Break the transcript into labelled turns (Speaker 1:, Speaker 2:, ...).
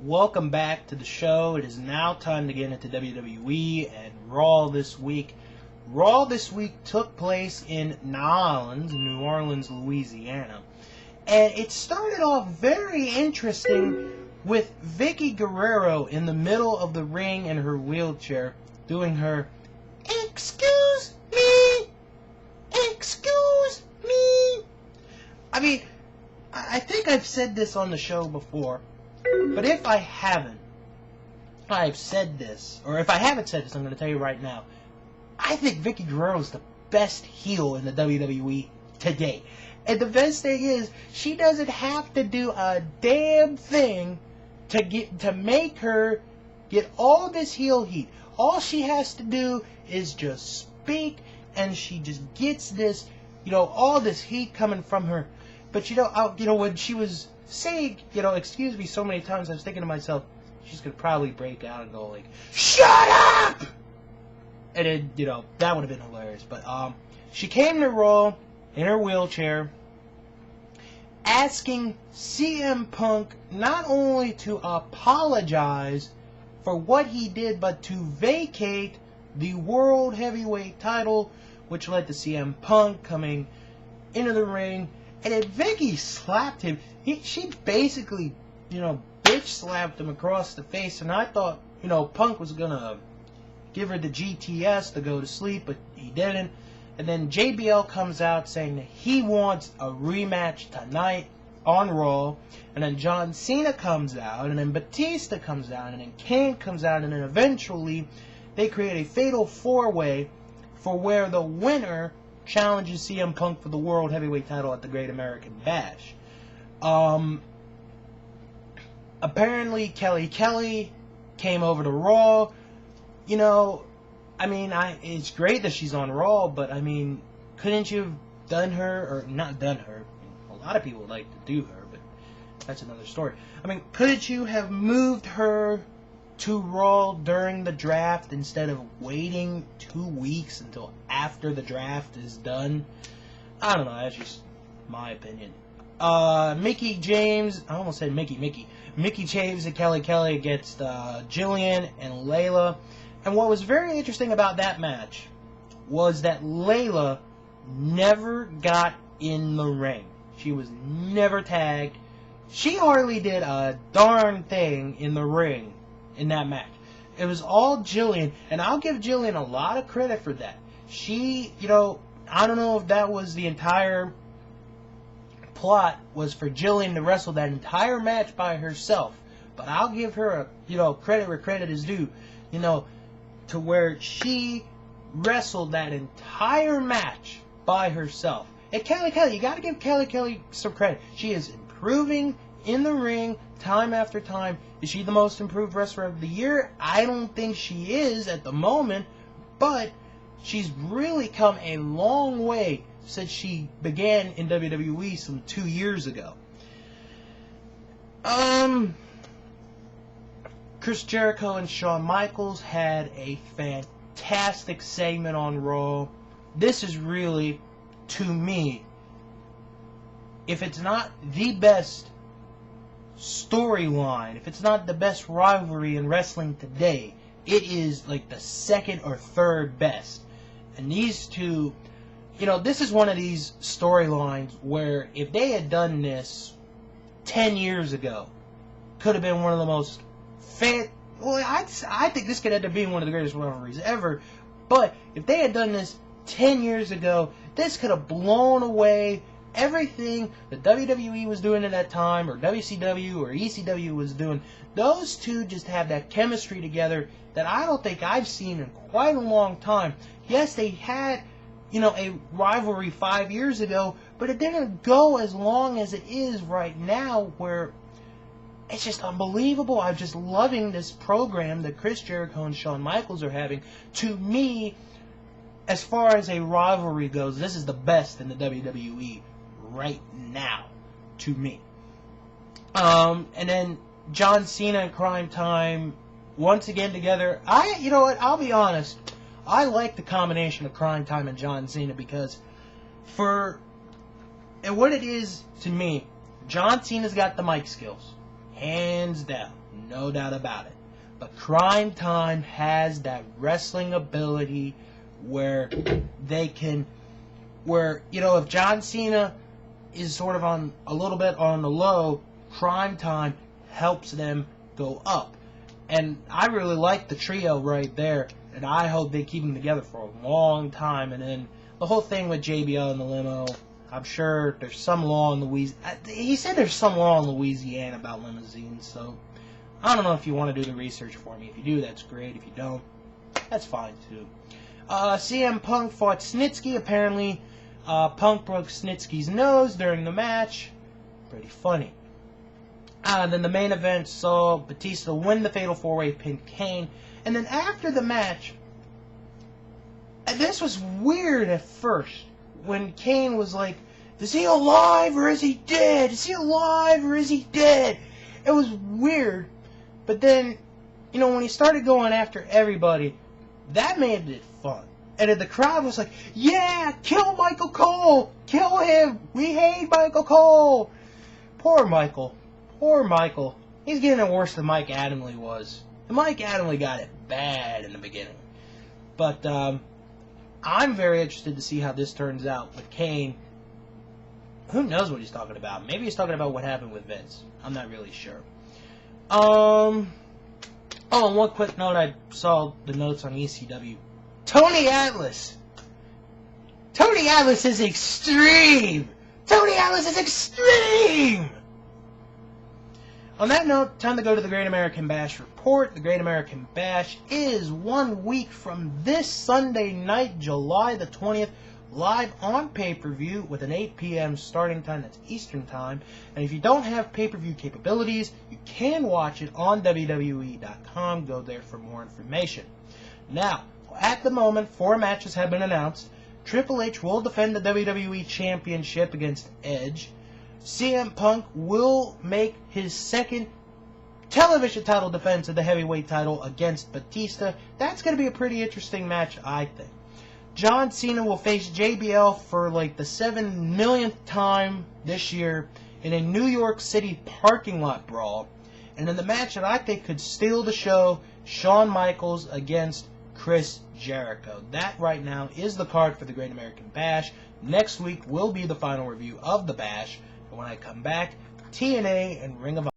Speaker 1: Welcome back to the show. It is now time to get into WWE and Raw this week. Raw this week took place in New Orleans, Louisiana. And it started off very interesting with Vicky Guerrero in the middle of the ring in her wheelchair doing her, "Excuse me! Excuse me!" I mean, I think I've said this on the show before. But if I haven't, I've said this, or if I haven't said this, I'm going to tell you right now. I think Vicky Guerrero is the best heel in the WWE today. And the best thing is, she doesn't have to do a damn thing to make her get all this heel heat. All she has to do is just speak, and she just gets this, all this heat coming from her. But when she was saying, excuse me so many times, I was thinking to myself, she's going to probably break out and go like, "Shut up!" And then, that would have been hilarious. But she came to Raw in her wheelchair, asking CM Punk not only to apologize for what he did, but to vacate the World Heavyweight title, which led to CM Punk coming into the ring. And then Vicky slapped him. She basically, bitch slapped him across the face. And I thought, Punk was going to give her the GTS to go to sleep, but he didn't. And then JBL comes out saying that he wants a rematch tonight on Raw. And then John Cena comes out. And then Batista comes out. And then Kane comes out. And then eventually they create a fatal four-way for where the winner challenges CM Punk for the World Heavyweight title at the Great American Bash. Apparently Kelly came over to Raw. It's great that she's on Raw, but couldn't you have done her, or not done her? A lot of people would like to do her, but that's another story. Couldn't you have moved her to Raw during the draft instead of waiting 2 weeks until after the draft is done? I don't know, that's just my opinion. Mickey James and Kelly against Jillian and Layla. And what was very interesting about that match was that Layla never got in the ring. She was never tagged. She hardly did a darn thing in the ring in that match. It was all Jillian, and I'll give Jillian a lot of credit for that. She, I don't know if that was the entire plot, was for Jillian to wrestle that entire match by herself, but I'll give her credit where credit is due, to where she wrestled that entire match by herself. And Kelly, you gotta give Kelly some credit. She is improving in the ring time after time. Is she the most improved wrestler of the year? I don't think she is at the moment, but she's really come a long way since she began in WWE some 2 years ago. Chris Jericho and Shawn Michaels had a fantastic segment on Raw. This is really, to me, if it's not the best storyline, if it's not the best rivalry in wrestling today, it is like the second or third best. And these two, this is one of these storylines where if they had done this 10 years ago, could have been one of the most I think this could end up being one of the greatest rivalries ever. But if they had done this 10 years ago, this could have blown away everything that WWE was doing at that time, or WCW or ECW was doing. Those two just have that chemistry together that I don't think I've seen in quite a long time. Yes, they had, a rivalry 5 years ago, but it didn't go as long as it is right now, where it's just unbelievable. I'm just loving this program that Chris Jericho and Shawn Michaels are having. To me, as far as a rivalry goes, this is the best in the WWE right now, to me. And then John Cena and Crime Time once again together. I'll be honest, I like the combination of Crime Time and John Cena, because what it is to me, John Cena's got the mic skills, hands down. No doubt about it. But Crime Time has that wrestling ability where they can, if John Cena is sort of on a little bit on the low, Crime Time helps them go up. And I really like the trio right there, and I hope they keep them together for a long time. And then the whole thing with JBL and the limo, I'm sure there's some law in Louisiana. He said there's some law in Louisiana about limousines, so I don't know if you want to do the research for me. If you do, that's great. If you don't, that's fine too. CM Punk fought Snitsky. Apparently, Punk broke Snitsky's nose during the match. Pretty funny. Then the main event saw Batista win the Fatal 4-Way, pin Kane. And then after the match, and this was weird at first, when Kane was like, is he alive or is he dead? Is he alive or is he dead? It was weird. But then, when he started going after everybody, that made it fun. And then the crowd was like, yeah, kill Michael Cole. Kill him. We hate Michael Cole. Poor Michael. Poor Michael. He's getting it worse than Mike Adamle was. And Mike Adamle got it bad in the beginning. But I'm very interested to see how this turns out with Kane. Who knows what he's talking about? Maybe he's talking about what happened with Vince. I'm not really sure. Oh, and one quick note. I saw the notes on ECW. Tony Atlas. Tony Atlas is extreme. Tony Atlas is extreme. On that note, time to go to the Great American Bash report. The Great American Bash is 1 week from this Sunday night, July the 20th, live on pay-per-view with an 8 p.m. starting time. That's Eastern time. And if you don't have pay-per-view capabilities, you can watch it on WWE.com. Go there for more information. Now, at the moment, 4 matches have been announced. Triple H will defend the WWE Championship against Edge. CM Punk will make his second television title defense of the heavyweight title against Batista. That's going to be a pretty interesting match, I think. John Cena will face JBL for like the 7 millionth time this year in a New York City parking lot brawl. And in the match that I think could steal the show, Shawn Michaels against Chris Jericho. That right now is the card for the Great American Bash. Next week will be the final review of the Bash. And when I come back, TNA and Ring of